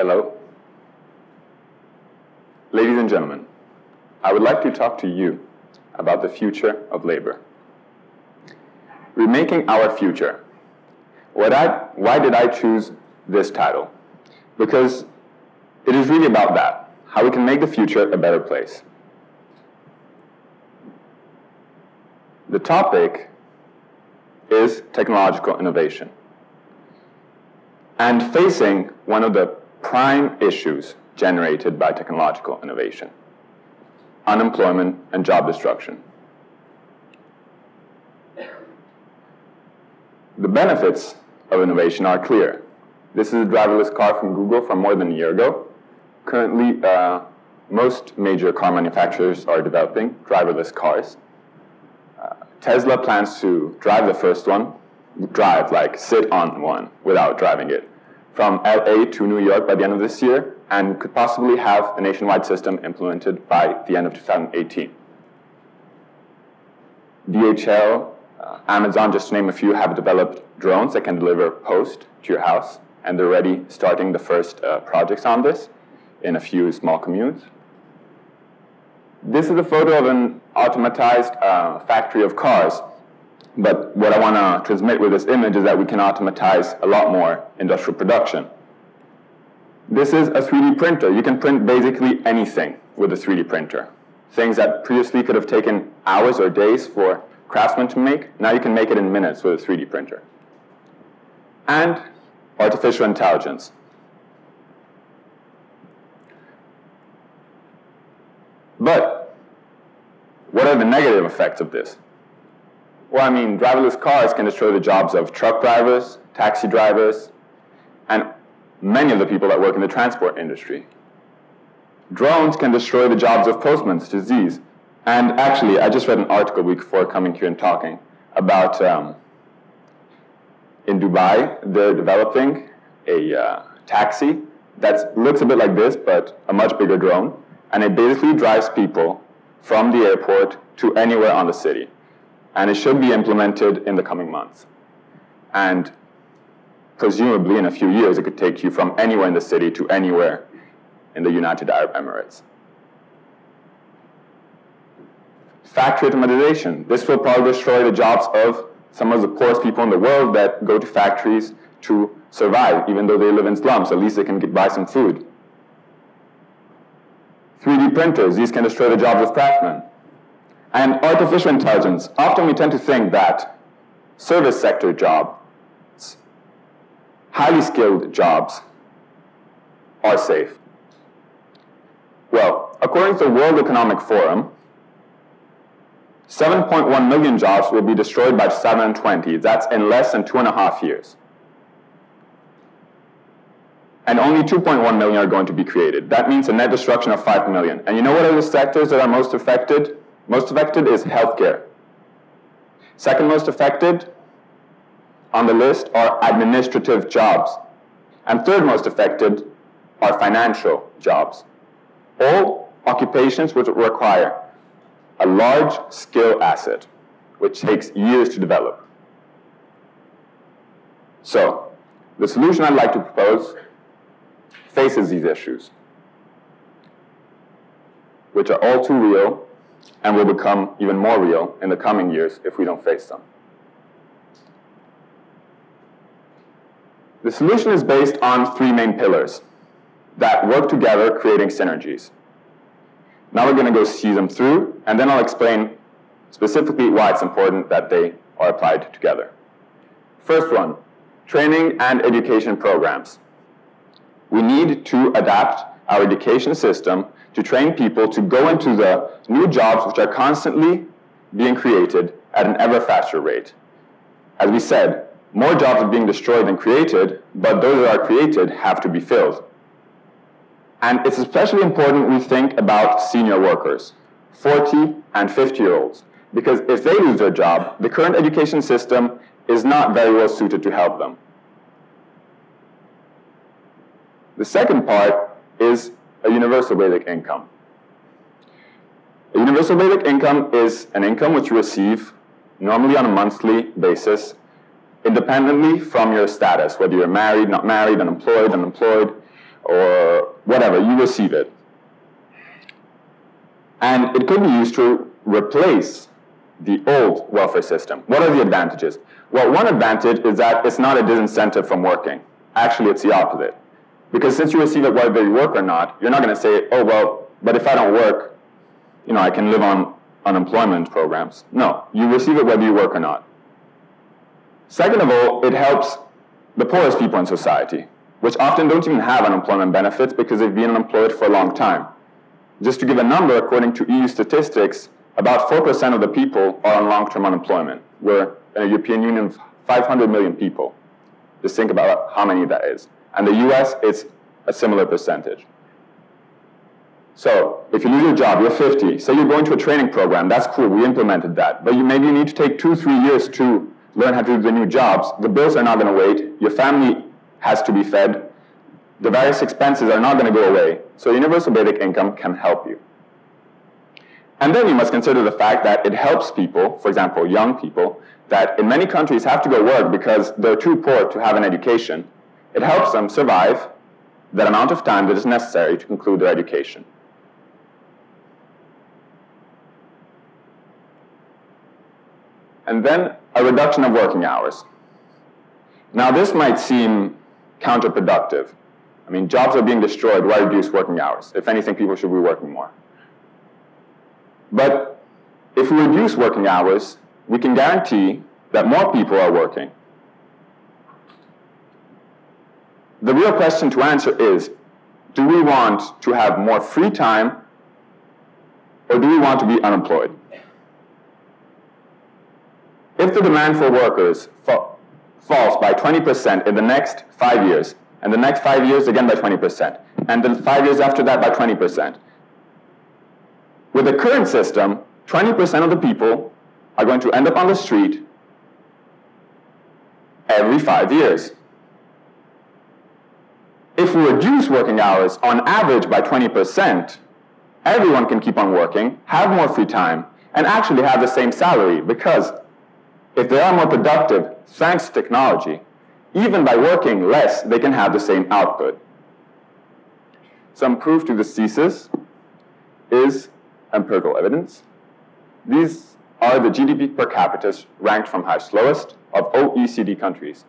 Hello. Ladies and gentlemen, I would like to talk to you about the future of labor. Remaking our future. Why did I choose this title? Because it is really about that, how we can make the future a better place. The topic is technological innovation, and facing one of the prime issues generated by technological innovation: unemployment and job destruction. The benefits of innovation are clear. This is a driverless car from Google from more than a year ago. Currently, most major car manufacturers are developing driverless cars. Tesla plans to drive the first one, like sit on one without driving it, from LA to New York by the end of this year, and could possibly have a nationwide system implemented by the end of 2018. DHL, Amazon, just to name a few, have developed drones that can deliver post to your house, and they're already starting the first projects on this in a few small communes. This is a photo of an automatized factory of cars, but what I want to transmit with this image is that we can automatize a lot more industrial production. This is a 3D printer. You can print basically anything with a 3D printer. Things that previously could have taken hours or days for craftsmen to make, now you can make it in minutes with a 3D printer. And artificial intelligence. But what are the negative effects of this? Well, I mean, driverless cars can destroy the jobs of truck drivers, taxi drivers, and many of the people that work in the transport industry. Drones can destroy the jobs of postmen, such as these. And actually, I just read an article a week before coming here and talking about in Dubai, they're developing a taxi that looks a bit like this, but a much bigger drone. And it basically drives people from the airport to anywhere on the city. And it should be implemented in the coming months. And presumably in a few years, it could take you from anywhere in the city to anywhere in the United Arab Emirates. Factory automatization. This will probably destroy the jobs of some of the poorest people in the world that go to factories to survive, even though they live in slums. At least they can buy some food. 3D printers, these can destroy the jobs of craftsmen. And artificial intelligence. Often we tend to think that service sector jobs, highly skilled jobs, are safe. Well, according to the World Economic Forum, 7.1 million jobs will be destroyed by 2020. That's in less than 2.5 years. And only 2.1 million are going to be created. That means a net destruction of 5 million. And you know what are the sectors that are most affected? Most affected is healthcare. Second most affected on the list are administrative jobs. And third most affected are financial jobs. All occupations which require a large skill asset, which takes years to develop. So, the solution I'd like to propose faces these issues, which are all too real and will become even more real in the coming years if we don't face them. The solution is based on 3 main pillars that work together, creating synergies. Now we're going to go see them through, and then I'll explain specifically why it's important that they are applied together. First one, training and education programs. We need to adapt our education system to train people to go into the new jobs which are constantly being created at an ever faster rate. As we said, more jobs are being destroyed than created, but those that are created have to be filled. And it's especially important we think about senior workers, 40 and 50-year-olds, because if they lose their job, the current education system is not very well suited to help them. The second part is a universal basic income. A universal basic income is an income which you receive normally on a monthly basis, independently from your status, whether you're married, not married, unemployed, or whatever, you receive it. And it could be used to replace the old welfare system. What are the advantages? Well, one advantage is that it's not a disincentive from working. Actually, it's the opposite. Because since you receive it whether you work or not, you're not going to say, oh, well, but if I don't work, I can live on unemployment programs. No, you receive it whether you work or not. Second of all, it helps the poorest people in society, which often don't even have unemployment benefits because they've been unemployed for a long time. Just to give a number, according to EU statistics, about 4% of the people are on long-term unemployment. We're in a European Union of 500 million people. Just think about how many that is. And the US, it's a similar percentage. So, if you lose your job, you're 50, say you're going to a training program, that's cool, we implemented that. But maybe you need to take 2-3 years to learn how to do the new jobs. The bills are not going to wait, your family has to be fed, the various expenses are not going to go away. So universal basic income can help you. And then you must consider the fact that it helps people, for example, young people, that in many countries have to go work because they're too poor to have an education. It helps them survive that amount of time that is necessary to conclude their education. And then a reduction of working hours. Now this might seem counterproductive. I mean, jobs are being destroyed, why reduce working hours? If anything, people should be working more. But if we reduce working hours, we can guarantee that more people are working. The real question to answer is, do we want to have more free time, or do we want to be unemployed? If the demand for workers falls by 20% in the next 5 years, and the next 5 years again by 20%, and the 5 years after that by 20%, with the current system, 20% of the people are going to end up on the street every 5 years. If we reduce working hours on average by 20%, everyone can keep on working, have more free time, and actually have the same salary, because if they are more productive thanks to technology, even by working less, they can have the same output. Some proof to this thesis is empirical evidence. These are the GDP per capita ranked from highest to lowest of OECD countries.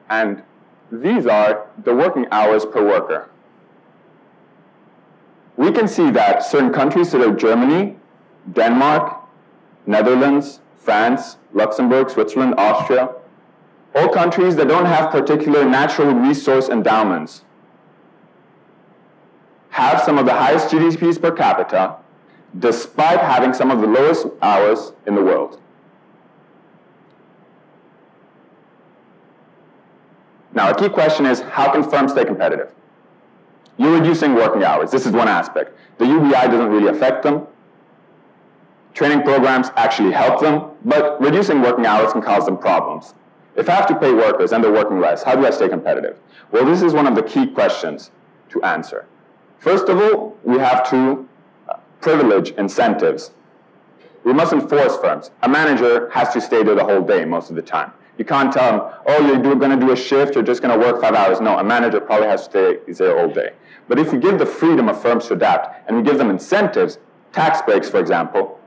And these are the working hours per worker. We can see that certain countries, such as Germany, Denmark, Netherlands, France, Luxembourg, Switzerland, Austria, all countries that don't have particular natural resource endowments, have some of the highest GDPs per capita, despite having some of the lowest hours in the world. Now, a key question is, how can firms stay competitive? You're reducing working hours. This is one aspect. The UBI doesn't really affect them. Training programs actually help them, but reducing working hours can cause them problems. If I have to pay workers and they're working less, how do I stay competitive? Well, this is one of the key questions to answer. First of all, we have to privilege incentives. We mustn't force firms. A manager has to stay there the whole day most of the time. You can't tell them, oh, you're going to do a shift, you're just going to work 5 hours. No, a manager probably has to stay there all day. But if we give the freedom of firms to adapt, and we give them incentives, tax breaks, for example,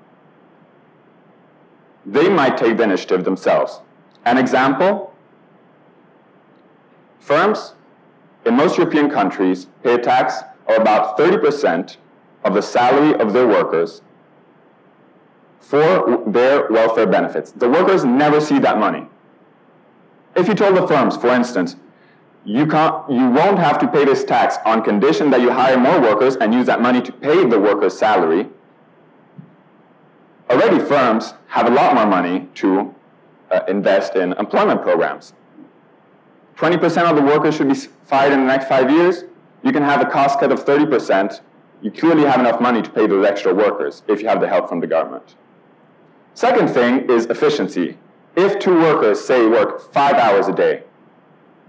they might take the initiative themselves. An example, firms in most European countries pay a tax of about 30% of the salary of their workers for their welfare benefits. The workers never see that money. If you told the firms, for instance, you won't have to pay this tax on condition that you hire more workers and use that money to pay the workers' salary, already firms have a lot more money to invest in employment programs. 20% of the workers should be fired in the next 5 years. You can have a cost cut of 30%. You clearly have enough money to pay those extra workers if you have the help from the government. Second thing is efficiency. If 2 workers, say, work 5 hours a day,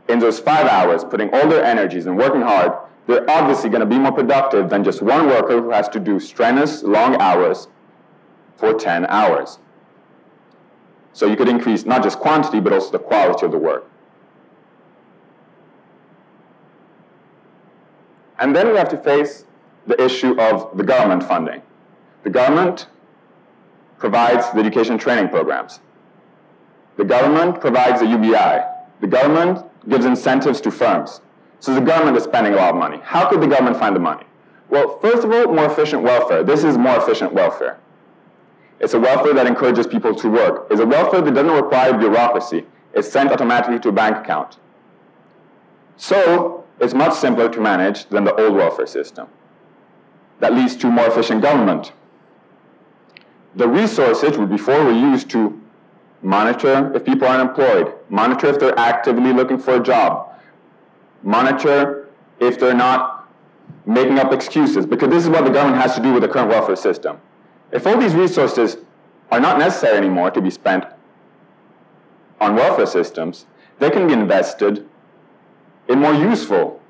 in those 5 hours, putting all their energies and working hard, they're obviously going to be more productive than just one worker who has to do strenuous, long hours for 10 hours. So you could increase not just quantity, but also the quality of the work. And then we have to face the issue of the government funding. The government provides the education training programs. The government provides the UBI. The government gives incentives to firms. So the government is spending a lot of money. How could the government find the money? Well, first of all, more efficient welfare. This is more efficient welfare. It's a welfare that encourages people to work. It's a welfare that doesn't require bureaucracy. It's sent automatically to a bank account. So it's much simpler to manage than the old welfare system. That leads to more efficient government. The resources which before were used to monitor if people are unemployed, monitor if they're actively looking for a job, monitor if they're not making up excuses, because this is what the government has to do with the current welfare system. If all these resources are not necessary anymore to be spent on welfare systems, they can be invested in more useful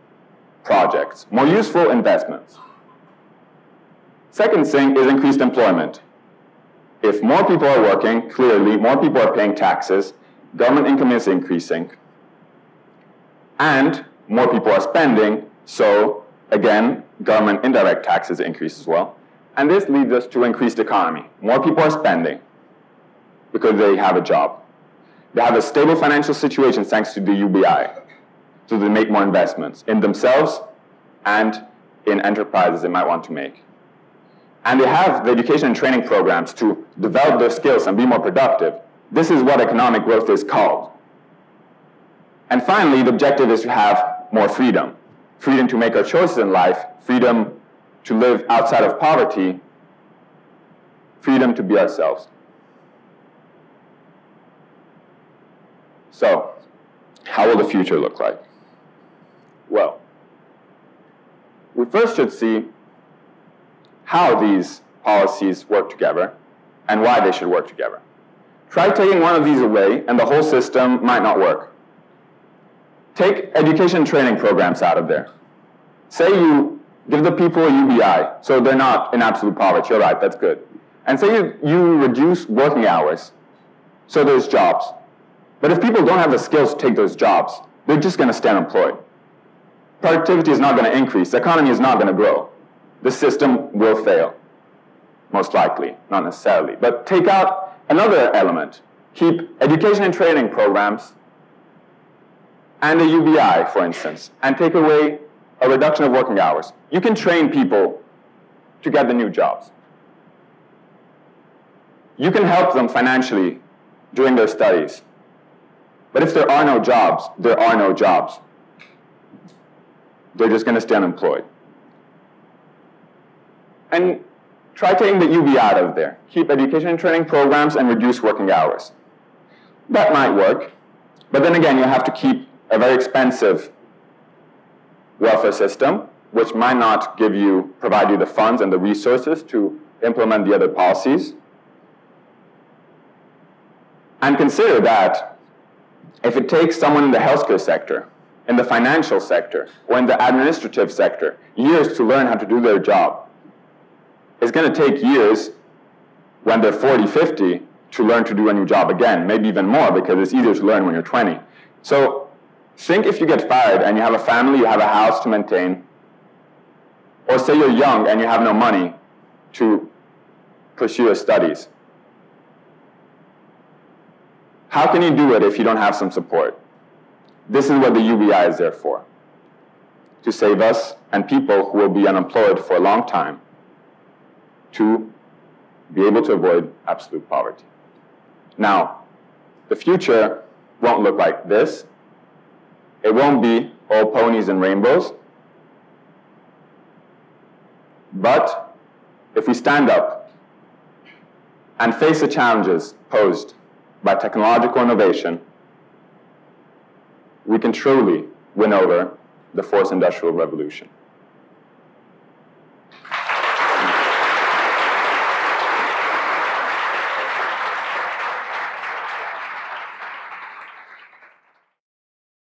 projects, more useful investments. Second thing is increased employment. If more people are working, clearly, more people are paying taxes, government income is increasing, and more people are spending, so again, government indirect taxes increase as well. And this leads us to increased economy. More people are spending because they have a job. They have a stable financial situation thanks to the UBI. So they make more investments in themselves and in enterprises they might want to make. And they have the education and training programs to develop their skills and be more productive. This is what economic growth is called. And finally, the objective is to have more freedom. Freedom to make our choices in life, freedom to live outside of poverty, freedom to be ourselves. So, how will the future look like? Well, we first should see how these policies work together and why they should work together. Try taking one of these away and the whole system might not work. Take education training programs out of there. Say you give the people a UBI, so they're not in absolute poverty. You're right, that's good. And say you reduce working hours, so there's jobs. But if people don't have the skills to take those jobs, they're just going to stay unemployed. Productivity is not going to increase. The economy is not going to grow. The system will fail, most likely, not necessarily. But take out another element. Keep education and training programs and a UBI, for instance, and take away a reduction of working hours. You can train people to get the new jobs. You can help them financially during their studies. But if there are no jobs, there are no jobs. They're just going to stay unemployed. And try taking the UBI out of there. Keep education and training programs and reduce working hours. That might work, but then again, you'll have to keep a very expensive welfare system, which might not provide you the funds and the resources to implement the other policies. And consider that if it takes someone in the healthcare sector, in the financial sector, or in the administrative sector, years to learn how to do their job, it's going to take years when they're 40, 50 to learn to do a new job again, maybe even more because it's easier to learn when you're 20. So think if you get fired and you have a family, you have a house to maintain, or say you're young and you have no money to pursue your studies. How can you do it if you don't have some support? This is what the UBI is there for, to save us and people who will be unemployed for a long time to be able to avoid absolute poverty. Now, the future won't look like this. It won't be all ponies and rainbows. But if we stand up and face the challenges posed by technological innovation, we can truly win over the fourth industrial revolution.